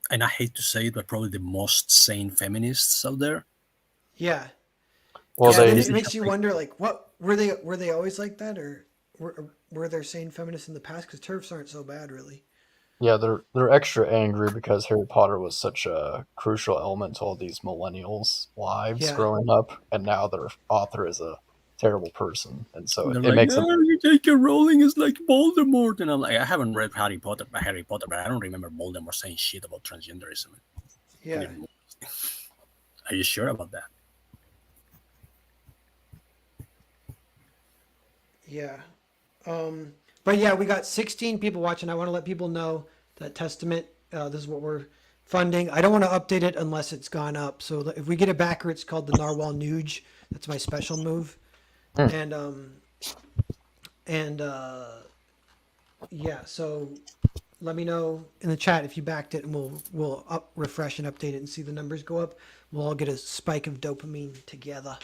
and I hate to say it, but probably the most sane feminists out there. Yeah, Well, yeah, Because and I then mean, they it they makes have you like wonder, like, what were they always like that, or were there sane feminists in the past? Because turfs aren't so bad, really. yeah, they're extra angry because Harry Potter was such a crucial element to all these millennials' lives Yeah, growing up, and now their author is a terrible person, and so they're it like, makes them. oh, J.K. Rowling is like Voldemort, and I'm like, I haven't read Harry Potter, but I don't remember Voldemort saying shit about transgenderism yeah, anymore. Are you sure about that? yeah. But yeah, we got 16 people watching. I want to let people know that Testament. This is what we're funding. I don't want to update it unless it's gone up. So if we get a backer, it's called the Narwhal Nuge. That's my special move. Hmm. And yeah, so let me know in the chat if you backed it, and we'll refresh and update it and see the numbers go up. We'll all get a spike of dopamine together.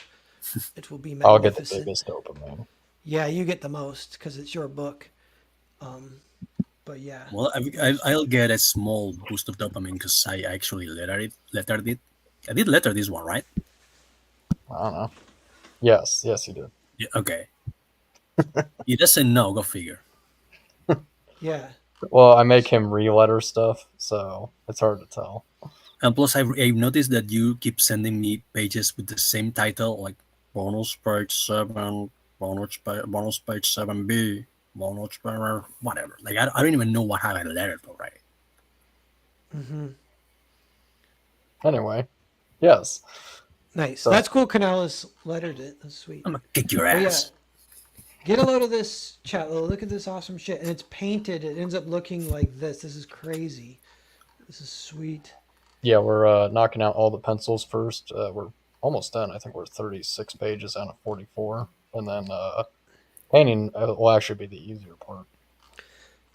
It will be I'll get the magnificent. biggest dopamine. Yeah, you get the most because it's your book. Um, but yeah, Well, I'll get a small boost of dopamine because I actually lettered it. I did letter this one, right? I don't know. Yes, yes, you did. Yeah, okay. It doesn't know. Go figure. yeah. Well, I make him re-letter stuff, so it's hard to tell. And plus, I've noticed that you keep sending me pages with the same title, like bonus page 7, bonus page 7B, bonus page, whatever. Like, I don't even know what have I lettered already. Hmm. Anyway, yes. Nice. So That's cool. Canales lettered it. That's sweet. I'm gonna kick your But yeah, ass. get a load of this chat. Look at this awesome shit, and it's painted. It ends up looking like this. This is crazy. This is sweet. yeah, we're knocking out all the pencils first. We're almost done. I think we're 36 pages out of 44, and then painting will actually be the easier part.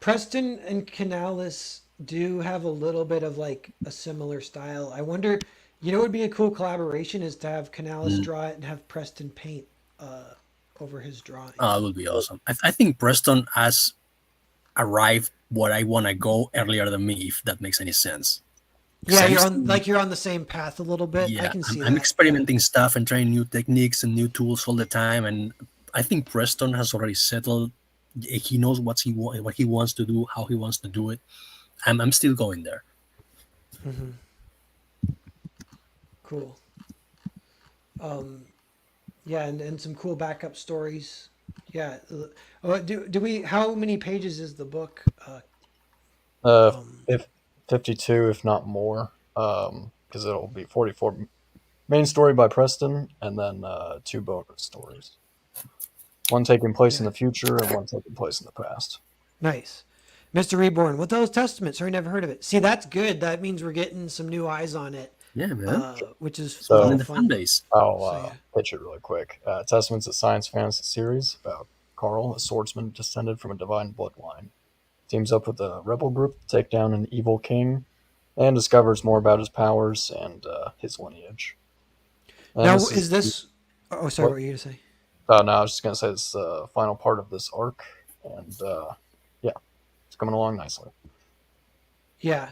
Preston and Canales do have a little bit of like a similar style. I wonder, what would be a cool collaboration is to have Canales Mm. draw it and have Preston paint over his Oh, drawings. it would be awesome. I think Preston has arrived where I want to go earlier than me, if that makes any sense. Because Yeah, I'm you're on the same path a little bit. I yeah, can see I'm that. Yeah. experimenting stuff and trying new techniques and new tools all the time. And I think Preston has already settled. He knows what he wants to do, how he wants to do it. I'm still going there. Hmm. Cool. Um, yeah, and some cool backup stories. Yeah. Do we? How many pages is the book? Uh, Um, if 52, if not more, because it'll be 44 main story by Preston, and then two bonus stories. One taking place in yeah. the future and one taking place in the past. Nice. Mr. Reborn, what those testaments? Sorry, never heard of it. See, that's good. That means we're getting some new eyes on it, Yeah, man. which is a Expanding little So the fan fun. base. I'll So yeah, pitch it really quick. Testament's a science fantasy series about Carl, a swordsman descended from a divine bloodline. Teams up with a rebel group to take down an evil king and discovers more about his powers and his lineage. And now this is is this? Oh, sorry. What what? were you gonna say? No, I was just gonna say it's the final part of this arc, and yeah, it's coming along nicely. Yeah.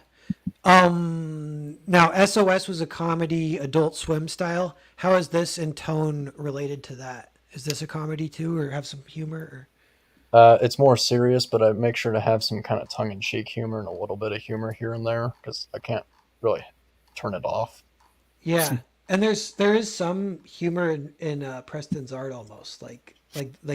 Now SOS was a comedy, Adult Swim style. How is this in tone related to that? Is this a comedy too, or have some humor? Or It's more serious, but I make sure to have some kind of tongue-in-cheek humor and a little bit of humor here and there because I can't really turn it off. yeah, and there is some humor in Preston's art almost like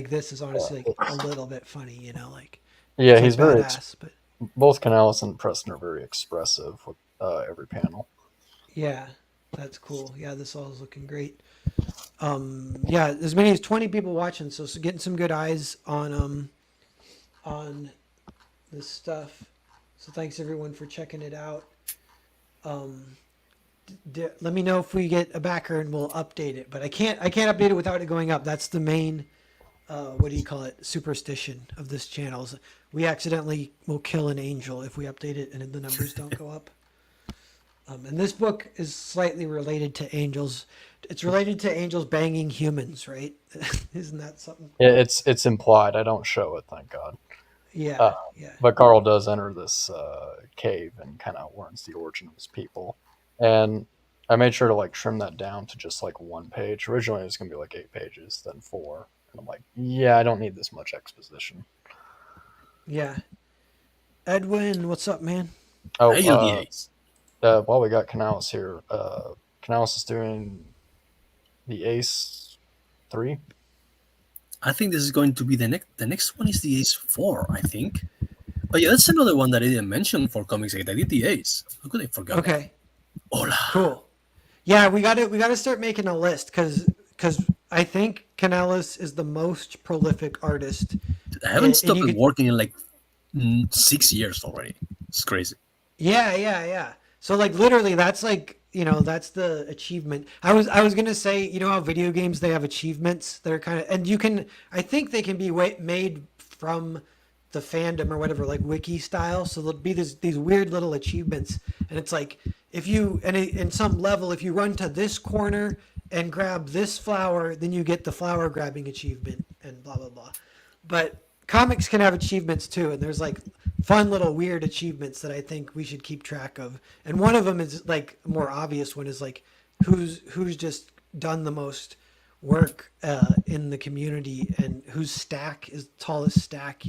this is honestly like a little bit funny. Like Yeah, it's he's like very. badass, but Both Canales and Preston are very expressive with every panel. yeah, that's cool. Yeah, this all is looking great. Yeah, as many as 20 people watching, so getting some good eyes on this stuff. So thanks everyone for checking it out. Um, let me know if we get a backer and we'll update it. But I can't update it without it going up. That's the main what do you call it, superstition of this channel. Is we accidentally will kill an angel if we update it and the numbers don't go up. And this book is slightly related to angels. It's related to angels banging humans, right? Isn't that something? Yeah, it's implied. I don't show it, thank God. Yeah, Uh, yeah, but Carl does enter this cave and kind of learns the origin of his people. And I made sure to like trim that down to just like one page. Originally, it was gonna be like 8 pages, then four. And I'm like, yeah, I don't need this much exposition. yeah. Edwin, what's up, man? Oh, Hey, LDAs. while we got Canales here, Canales is doing the Ace 3. I think this is going to be the next. The next one is the Ace 4, I think. Oh yeah, that's another one that I didn't mention for Comics 8. I did the Ace. How could I forget that? Okay, Hola. cool. Yeah, we got to start making a list because I think Canales is the most prolific artist, I haven't and stopped you could. working in like 6 years already. It's crazy. Yeah, yeah, yeah. So like literally that's like, that's the achievement. I was going to say, how video games they have achievements that are kind of and you can I think they can be made from the fandom or whatever like wiki style. So there'll be these weird little achievements and it's like if you and in some level if you run to this corner and grab this flower, then you get the flower grabbing achievement and blah blah blah. But comics can have achievements too, and there's like fun little weird achievements that I think we should keep track of. And one of them is like a more obvious one is like who's just done the most work in the community and whose stack is tallest stack,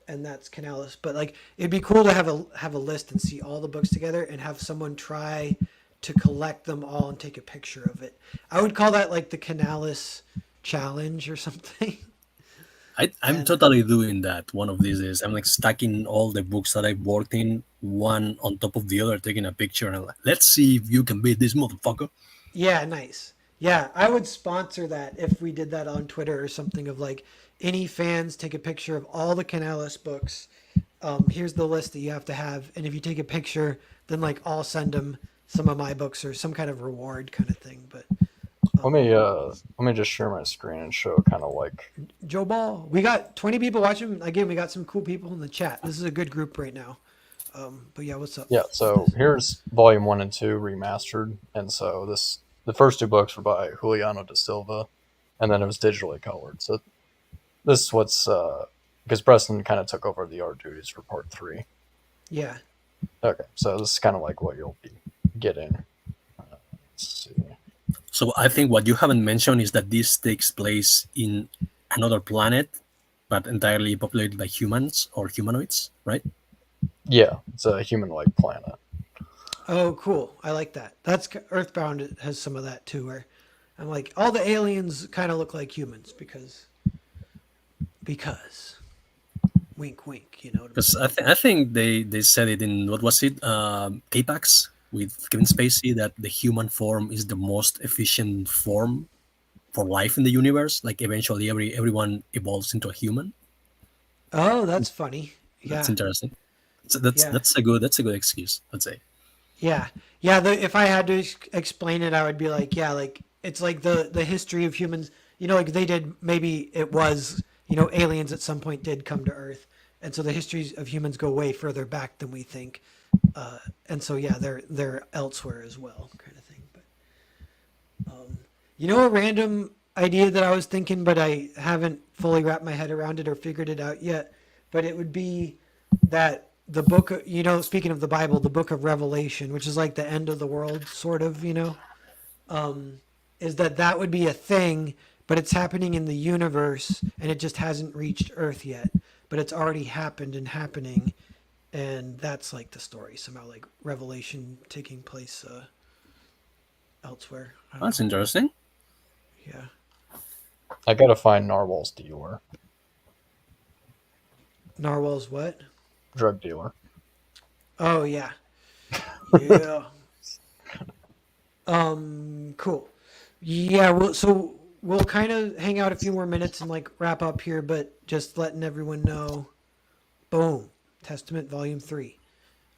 and that's Canalis. But like, it'd be cool to have a list and see all the books together, and have someone try to collect them all and take a picture of it. I would call that like the Canalis challenge or something. I'm And totally doing that one of these days. I'm like stacking all the books that I've worked in one on top of the other, taking a picture, and I'm like, let's see if you can beat this motherfucker. yeah, nice. Yeah, I would sponsor that if we did that on Twitter or something of like any fans take a picture of all the Canalis books. Here's the list that you have to have, and if you take a picture, then like I'll send them some of my books or some kind of reward kind of thing. But Let me just share my screen and show kind of like Joe Ball, we got 20 people watching. Again, we got some cool people in the chat. This is a good group right now. But yeah, what's up? yeah. So here's volume 1 and 2 remastered, and so the first two books were by Juliano da Silva, and then it was digitally colored. So this is what's because Preston kind of took over the art duties for part 3. Yeah. Okay, so this is kind of like what you'll be getting. Let's see. So I think what you haven't mentioned is that this takes place in another planet, but entirely populated by humans or humanoids, right? Yeah, it's a human-like planet. Oh, cool. I like that. That's Earthbound has some of that too, where I'm like, all the aliens kind of look like humans because wink, wink. You know what I'm Because saying? I think they said it in, what was it, K-Pax with Kevin Spacey, that the human form is the most efficient form for life in the universe. Like eventually everyone evolves into a human. Oh, that's funny. That's Yeah, interesting. So yeah, that's a good excuse, I'd say. yeah, yeah. If I had to explain it, I would be like, yeah, like it's like the history of humans. You know, like they did. Maybe it was aliens at some point did come to Earth, and so the histories of humans go way further back than we think. And so yeah, they're elsewhere as well, kind of thing. But a random idea that I was thinking, but I haven't fully wrapped my head around it or figured it out yet. But it would be that the book, speaking of the Bible, the book of Revelation, which is like the end of the world, sort of, is that would be a thing, but it's happening in the universe and it just hasn't reached Earth yet. But it's already happened and happening. And that's like the story somehow, like Revelation taking place elsewhere. I don't That's know. interesting. Yeah. I gotta find Narwhal's dealer, Narwhal's what? drug dealer. Oh yeah. Yeah. Cool. Yeah, we'll kind of hang out a few more minutes and like wrap up here, but just letting everyone know. Boom. Testament Volume 3.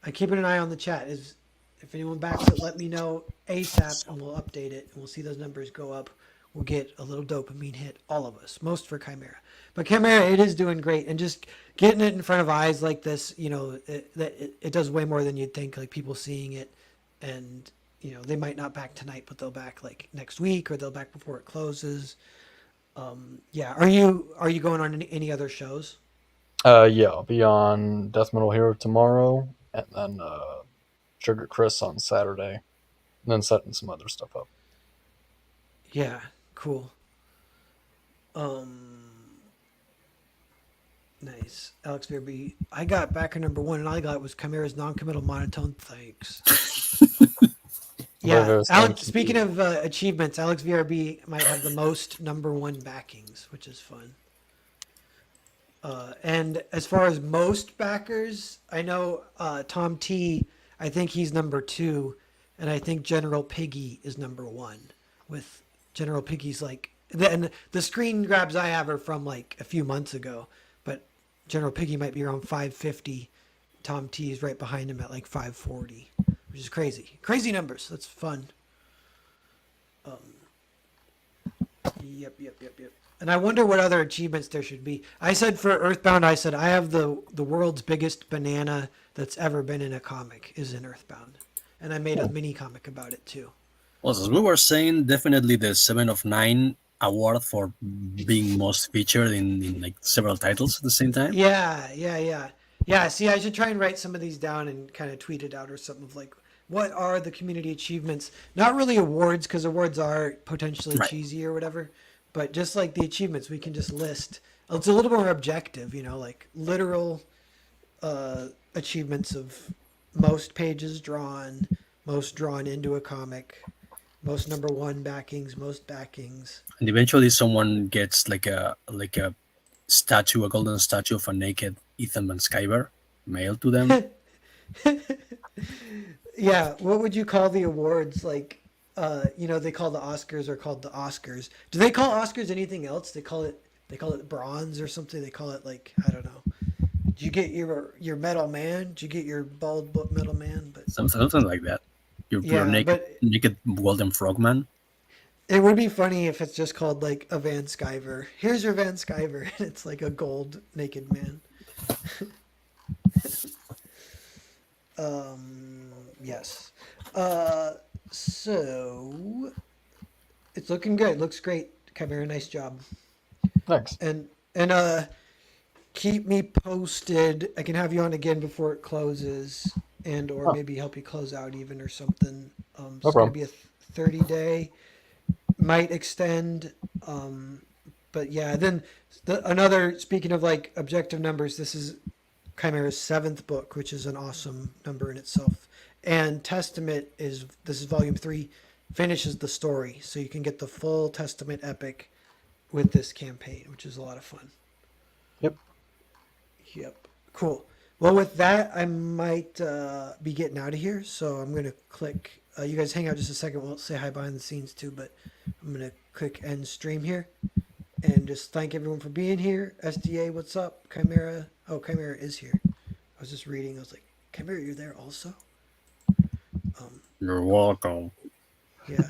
I'm keeping an eye on the chat. If anyone backs it, let me know ASAP and we'll update it and we'll see those numbers go up. We'll get a little dopamine hit, all of us, most for Chimera. But Chimera, it is doing great, and just getting it in front of eyes like this, it does way more than you'd think. Like people seeing it, and they might not back tonight, but they'll back like next week, or they'll back before it closes. Yeah, are you going on any other shows? Yeah, I'll be on Death Metal Hero tomorrow, and then Sugar Chris on Saturday, and then setting some other stuff up. Yeah, cool. Um, Nice. Alex VRB. I got backer number 1, and all I got was Chimera's non-committal monotone. Thanks. Yeah, Rivers, Alex. thank Speaking you. of achievements, Alex VRB might have the most number 1 backings, which is fun. And as far as most backers, I know Tom T. I think he's number 2, and I think General Piggy is number 1. With General Piggy's like, and the screen grabs I have are from like a few months ago, but General Piggy might be around 550. Tom T is right behind him at like 540, which is crazy. Crazy numbers. That's fun. Yep. And I wonder what other achievements there should be. I said for Earthbound, I said I have the world's biggest banana that's ever been in a comic is in Earthbound, and I made a mini comic about it too. Well, as we were saying, definitely the 7 of 9 award for being most featured in like several titles at the same time. Yeah. See, I should try and write some of these down and kind of tweet it out or something of like, what are the community achievements? Not really awards, because awards are potentially Right. cheesy or whatever, but just like the achievements, we can just list It's a little more objective, like literal achievements of most pages drawn, most drawn into a comic, most number one backings, most backings. And eventually, someone gets like a statue, a golden statue of a naked Ethan Van Sciver mailed to them. Yeah, what would you call the awards? Like, they call the Oscars are called the Oscars. Do they call Oscars anything else? They call it bronze or something. They call it like I don't know. Did you get your metal man? Did you get your metal man? But Something like that. Your yeah, naked but naked golden frogman. it would be funny if it's just called like a Van Sciver. Here's your Van Sciver, and it's like a gold naked man. Yes. Uh, so it's looking good. Looks great, Chimera. Nice job. Thanks. And keep me posted. I can have you on again before it closes, and or Oh, maybe help you close out even or something. no It's gonna problem. be a 30-day. Might extend. But yeah, then another. Speaking of like objective numbers, this is Chimera's seventh book, which is an awesome number in itself. And Testament is this is volume 3, finishes the story, so you can get the full Testament epic with this campaign, which is a lot of fun. Yep. Yep, cool. Well, with that, I might be getting out of here, so I'm gonna click. You guys hang out just a second. We'll say hi behind the scenes too, but I'm gonna click end stream here and just thank everyone for being here. SDA, what's up? Chimera. Oh, Chimera is here. I was just reading. I was like, Chimera, you're there also? Um, You're welcome. yeah.